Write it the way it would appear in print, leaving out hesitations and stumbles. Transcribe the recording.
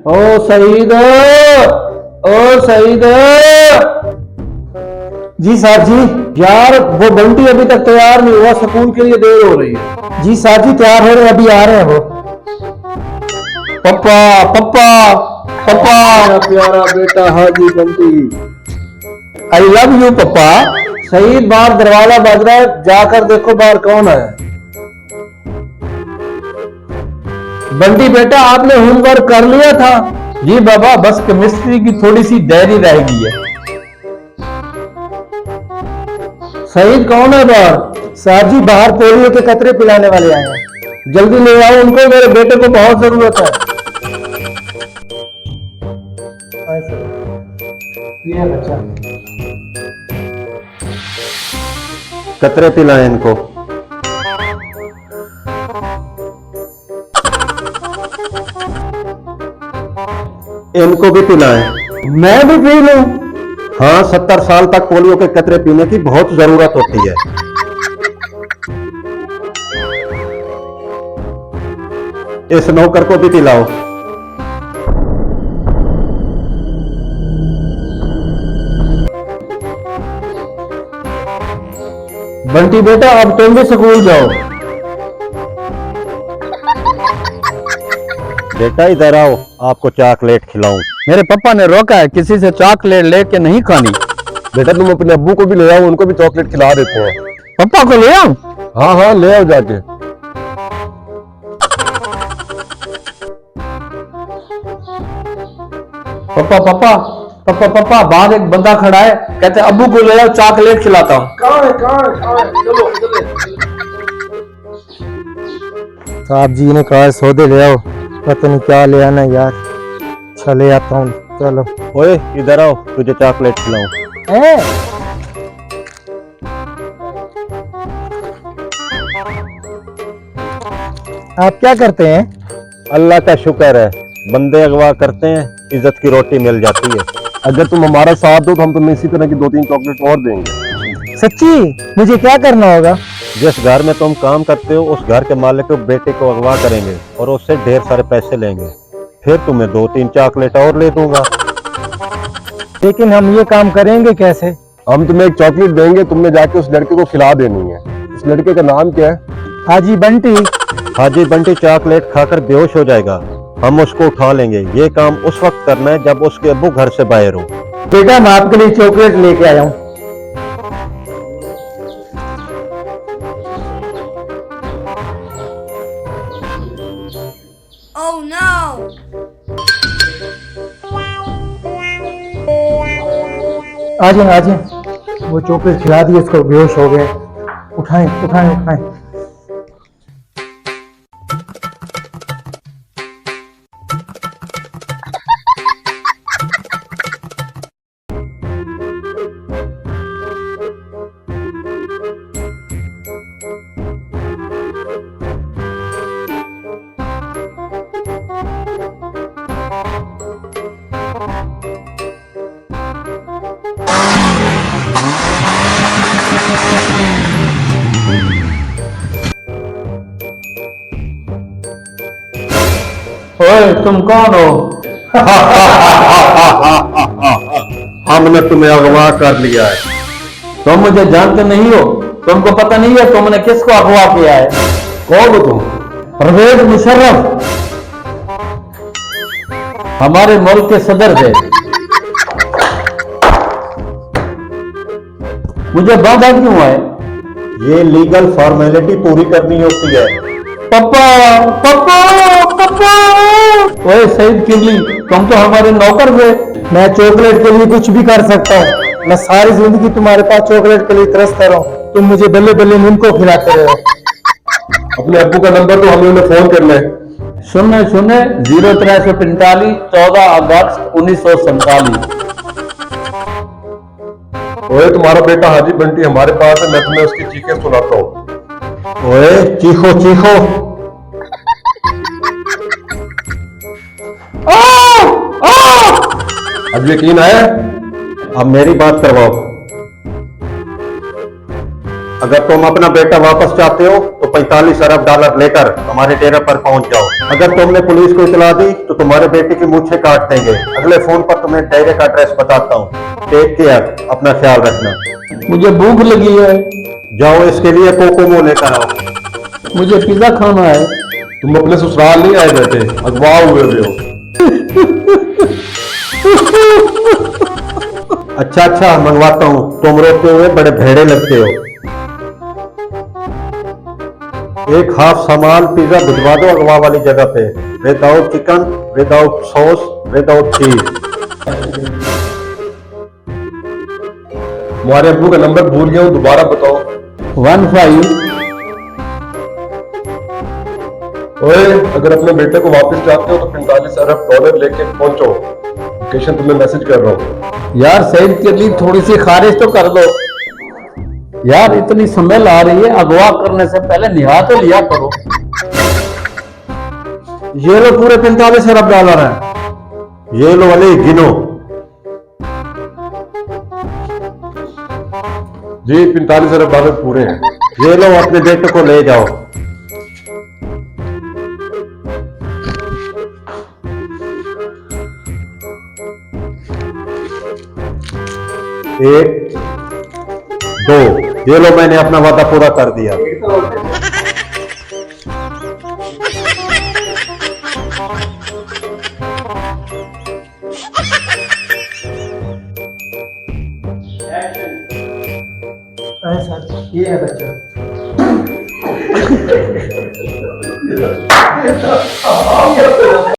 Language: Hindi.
ओ सईद, ओ सईद। जी साहब जी। यार वो बंटी अभी तक तैयार नहीं हुआ, स्कूल के लिए देर हो रही है। जी साहब जी तैयार हो रहे हैं, अभी आ रहे हैं वो। पप्पा पप्पा पप्पा। मेरा प्यारा बेटा हाजी बंटी। आई लव यू पप्पा। सईद बाहर दरवाजा बज रहा है, जाकर देखो बाहर कौन है। बंटी बेटा आपने होमवर्क कर लिया था? जी बाबा, बस केमिस्ट्री की थोड़ी सी डायरी रह गई है। सईद कौन है बाहर? साहब जी बाहर पोलियो के कतरे पिलाने वाले आए हैं। जल्दी ले आओ उनको, मेरे बेटे को बहुत जरूरत है। ये बच्चा कतरे पिलाएं इनको। इनको भी पिलाएं। मैं भी पी लूं? हाँ, 70 साल तक पोलियो के कतरे पीने की बहुत जरूरत होती है। इस नौकर को भी पिलाओ। बंटी बेटा अब तुम भी स्कूल जाओ। बेटा इधर आओ, आपको चॉकलेट खिलाऊं। मेरे पापा ने रोका है, किसी से चॉकलेट लेके नहीं खानी। बेटा तुम अपने अब्बू को भी ले आओ, उनको भी चॉकलेट खिला देते हैं। पापा को ले आओ? हाँ हाँ ले आओ जाके। पापा पापा पापा पापा, बाहर एक बंदा खड़ा है, कहते अब्बू को ले आओ चॉकलेट खिलाता हूँ। कहाँ है चलो चले। साहब जी ने कहा सौदे ले आओ, पता नहीं क्या ले आना यार। चले आता हूँ, चलो। ओए इधर आओ, तुझे चॉकलेट खिलाऊं। आप क्या करते हैं? अल्लाह का शुक्र है, बंदे अगवा करते हैं, इज्जत की रोटी मिल जाती है। अगर तुम हमारा साथ दो तो हम तुम्हें इसी तरह की 2-3 चॉकलेट और देंगे। सच्ची? मुझे क्या करना होगा? जिस घर में तुम काम करते हो उस घर के मालिक के बेटे को अगवा करेंगे और उससे ढेर सारे पैसे लेंगे, फिर तुम्हें 2-3 चॉकलेट और ले दूंगा। लेकिन हम ये काम करेंगे कैसे? हम तुम्हें एक चॉकलेट देंगे, तुमने जाके उस लड़के को खिला देनी है। उस लड़के का नाम क्या है? हाजी बंटी। हाजी बंटी चॉकलेट खाकर बेहोश हो जाएगा, हम उसको उठा लेंगे। ये काम उस वक्त करना है जब उसके अब्बू घर से बाहर हो। बेटा मैं आपके लिए चॉकलेट लेके आया हूँ। Oh no! आ जाए आ जाए, वो चॉकलेट खिला दी, उसको बेहोश हो गया। उठाएं उठाएं उठाएं। ओए तुम कौन हो? हमने तुम्हें अगवा कर लिया है। तुम मुझे जानते नहीं हो? तुमको पता नहीं है तुमने किसको अगवा किया है? कौन हो तुम? परवेज मुशर्रफ हमारे मुल्क के सदर थे। मुझे बांधा क्यों है? ये लीगल फॉर्मेलिटी पूरी करनी होती है। पापा पापा पापा। ओए सईद किबली, तुम तो हमारे नौकर थे। मैं चॉकलेट के लिए कुछ भी कर सकता हूँ। मैं सारी जिंदगी तुम्हारे पास चॉकलेट के लिए तरसता रहा हूँ, तुम मुझे बल्ले बल्ले नींद को खिलाते रहे। अपने अब्बू का नंबर तो हमें फोन करना है। 0-345 14 अगस्त 1947। ओए तुम्हारा बेटा हाजी बंटी हमारे पास है, मैं तुम्हें उसकी चीखें सुनाता हूँ। ओए चीखो चीखो। अब यकीन आया? अब मेरी बात करवाओ। अगर तुम अपना बेटा वापस चाहते हो तो 45 अरब डॉलर लेकर हमारे डेरे पर पहुंच जाओ। अगर तुमने पुलिस को इतला दी तो तुम्हारे बेटे की मूछें काट देंगे। अगले फोन पर तुम्हें डेरे का एड्रेस बताता हूँ। टेक केयर, अपना ख्याल रखना। मुझे भूख लगी है, जाओ इसके लिए कोकोमो लेकर आओ। मुझे पिज्जा खाना है। तुम अपने ससुराल नहीं आए बेटे, अगवा हुए हो। अच्छा मंगवाता हूँ, तुम रोते हुए बड़े भेड़े लगते हो। एक हाफ सामान पिज्जा भिजवा दो अगवा वाली जगह पे, without chicken, without sauce, without चीज। तुम्हारे अब्बू का नंबर भूल गया हूँ, दोबारा बताओ। 15। ओए, अगर अपने बेटे को वापस चाहते हो तो 45 अरब डॉलर लेके पहुंचो। लोकेशन तुम्हें मैसेज कर रहा हूँ। यार सईद के लिए थोड़ी सी खारिज तो कर दो यार, इतनी स्मेल आ रही है। अगवा करने से पहले निहा तो लिया करो। ये लो पूरे 45 अरब डॉलर है। ये लो अली, गिनो। जी 45 अरब डॉलर पूरे हैं। ये लो, अपने बेटे को ले जाओ। एक, दो, ये लो, मैंने अपना वादा पूरा कर दिया। ये है बच्चा।